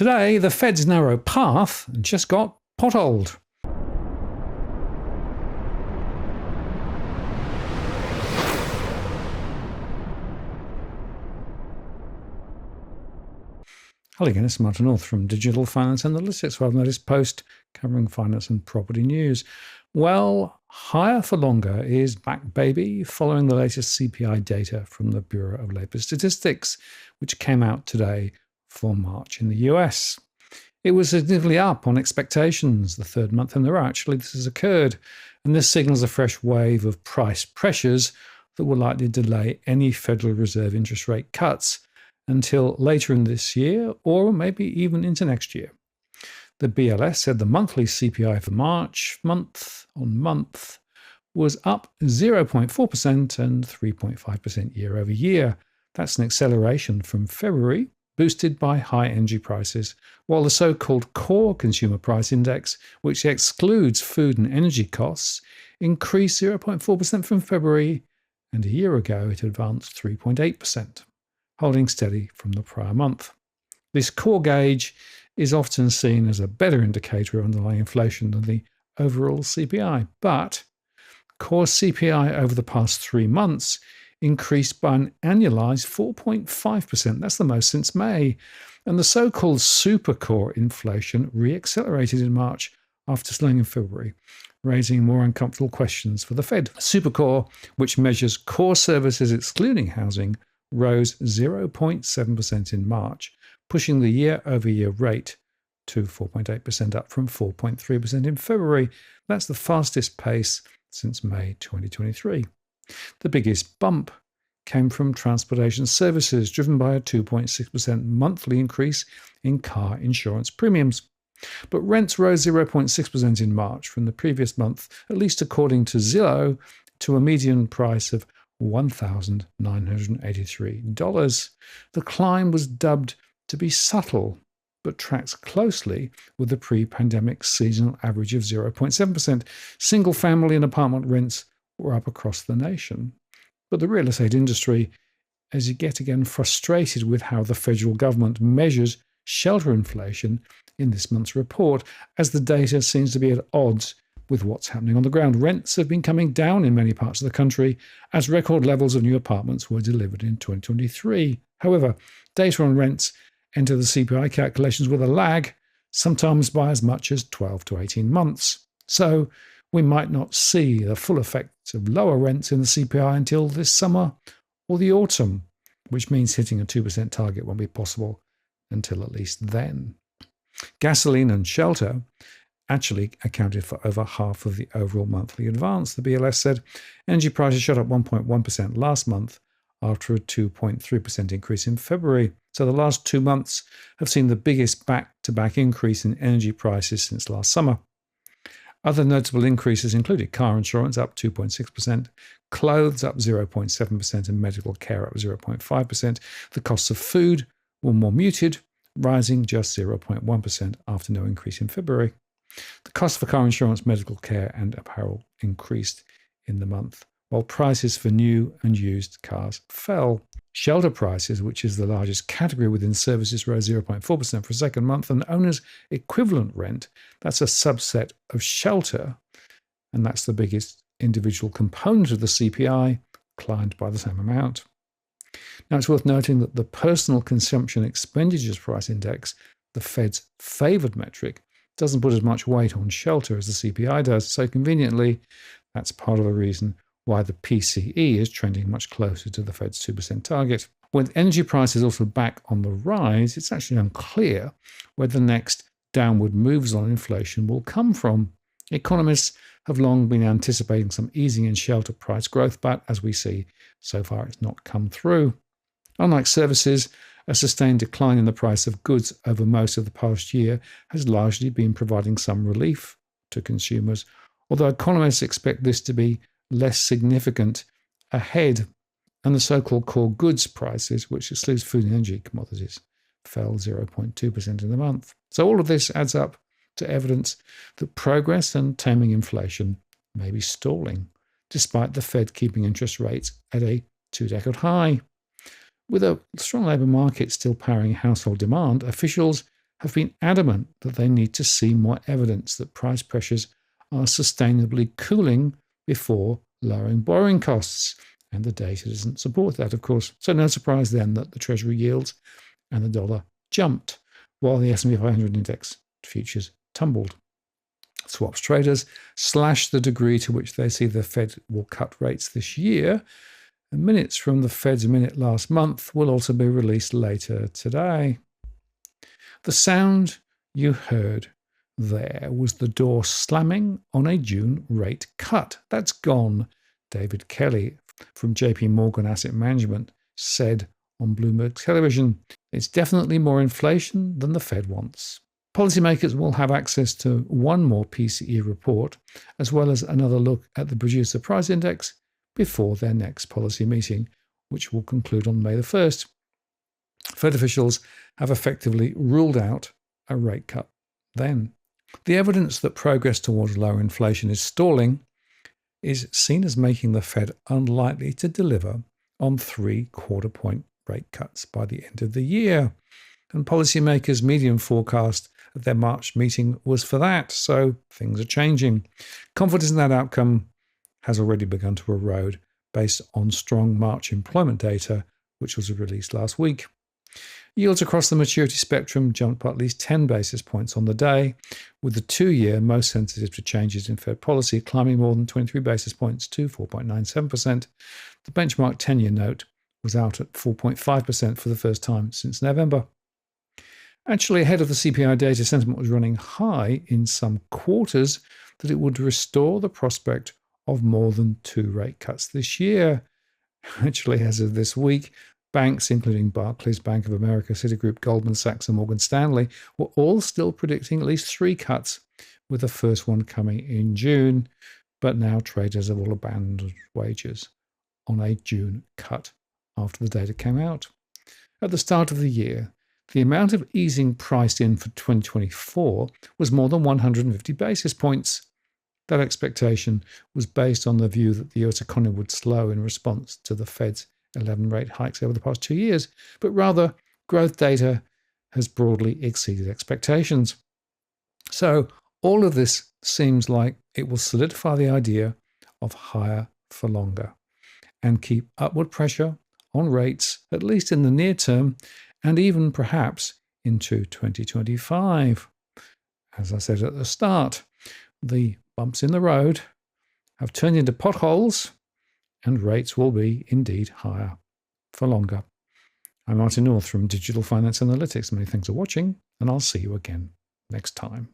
Today, the Fed's narrow path just got potholed. Hello again, it's Martin North from Digital Finance Analytics, where I've noticed post covering finance and property news. Well, higher for longer is back, baby, following the latest CPI data from the Bureau of Labor Statistics, which came out today for March in the US. It was significantly up on expectations, the third month in a row. Actually, this has occurred, and this signals a fresh wave of price pressures that will likely delay any Federal Reserve interest rate cuts until later in this year or maybe even into next year. The BLS said the monthly CPI for March, month on month, was up 0.4% and 3.5% year over year. That's an acceleration from February, boosted by high energy prices, while the so-called core consumer price index, which excludes food and energy costs, increased 0.4% from February, and a year ago it advanced 3.8%. Holding steady from the prior month. This core gauge is often seen as a better indicator of underlying inflation than the overall CPI, but core CPI over the past 3 months increased by an annualized 4.5%. That's the most since May. And the so-called supercore inflation re-accelerated in March after slowing in February, raising more uncomfortable questions for the Fed. Supercore, which measures core services excluding housing, rose 0.7% in March, pushing the year-over-year rate to 4.8%, up from 4.3% in February. That's the fastest pace since May 2023. The biggest bump came from transportation services, driven by a 2.6% monthly increase in car insurance premiums. But rents rose 0.6% in March from the previous month, at least according to Zillow, to a median price of $1,983. The climb was dubbed to be subtle, but tracks closely with the pre-pandemic seasonal average of 0.7%. Single-family and apartment rents were up across the nation. But the real estate industry is yet again frustrated with how the federal government measures shelter inflation in this month's report, as the data seems to be at odds with what's happening on the ground. Rents have been coming down in many parts of the country as record levels of new apartments were delivered in 2023. However, data on rents enter the CPI calculations with a lag, sometimes by as much as 12 to 18 months. So we might not see the full effect of lower rents in the CPI until this summer or the autumn, which means hitting a 2% target won't be possible until at least then. Gasoline and shelter actually accounted for over half of the overall monthly advance. The BLS said energy prices shot up 1.1% last month after a 2.3% increase in February. So the last 2 months have seen the biggest back-to-back increase in energy prices since last summer. Other notable increases included car insurance up 2.6%, clothes up 0.7%, and medical care up 0.5%. The costs of food were more muted, rising just 0.1% after no increase in February. The cost for car insurance, medical care, and apparel increased in the month, while prices for new and used cars fell. Shelter prices, which is the largest category within services, rose 0.4% for a second month, and owner's equivalent rent, that's a subset of shelter, and that's the biggest individual component of the CPI, climbed by the same amount. Now, it's worth noting that the Personal Consumption Expenditures Price Index, the Fed's favoured metric, doesn't put as much weight on shelter as the CPI does. So conveniently, that's part of the reason why the PCE is trending much closer to the Fed's 2% target. With energy prices also back on the rise, it's actually unclear where the next downward moves on inflation will come from. Economists have long been anticipating some easing in shelter price growth, but as we see, so far it's not come through. Unlike services, a sustained decline in the price of goods over most of the past year has largely been providing some relief to consumers, although economists expect this to be less significant ahead, and the so-called core goods prices, which excludes food and energy commodities, fell 0.2% in the month. So all of this adds up to evidence that progress and taming inflation may be stalling, despite the Fed keeping interest rates at a 2-decade high. With a strong labour market still powering household demand, officials have been adamant that they need to see more evidence that price pressures are sustainably cooling before lowering borrowing costs. And the data doesn't support that, of course. So no surprise then that the Treasury yields and the dollar jumped, while the S&P 500 index futures tumbled. Swaps traders slashed the degree to which they see the Fed will cut rates this year. And minutes from the Fed's minute last month will also be released later today. The sound you heard there was the door slamming on a June rate cut. That's gone, David Kelly from JP Morgan Asset Management said on Bloomberg Television. It's definitely more inflation than the Fed wants. Policymakers will have access to one more PCE report, as well as another look at the Producer Price Index before their next policy meeting, which will conclude on May the 1st. Fed officials have effectively ruled out a rate cut then. The evidence that progress towards lower inflation is stalling is seen as making the Fed unlikely to deliver on 3 quarter-point rate cuts by the end of the year. And policymakers' median forecast at their March meeting was for that, so things are changing. Confidence in that outcome has already begun to erode based on strong March employment data, which was released last week. Yields across the maturity spectrum jumped by at least 10 basis points on the day, with the 2-year most sensitive to changes in Fed policy climbing more than 23 basis points to 4.97%. The benchmark 10-year note was out at 4.5% for the first time since November. Actually, ahead of the CPI data, sentiment was running high in some quarters that it would restore the prospect of more than 2 rate cuts this year. Actually, as of this week, banks, including Barclays, Bank of America, Citigroup, Goldman Sachs, and Morgan Stanley, were all still predicting at least 3 cuts, with the first one coming in June. But now traders have all abandoned wagers on a June cut after the data came out. At the start of the year, the amount of easing priced in for 2024 was more than 150 basis points. That expectation was based on the view that the US economy would slow in response to the Fed's 11 rate hikes over the past 2 years, but rather growth data has broadly exceeded expectations. So all of this seems like it will solidify the idea of higher for longer and keep upward pressure on rates, at least in the near term, and even perhaps into 2025. As I said at the start, the bumps in the road have turned into potholes, and rates will be indeed higher for longer. I'm Martin North from Digital Finance Analytics. Many thanks for watching, and I'll see you again next time.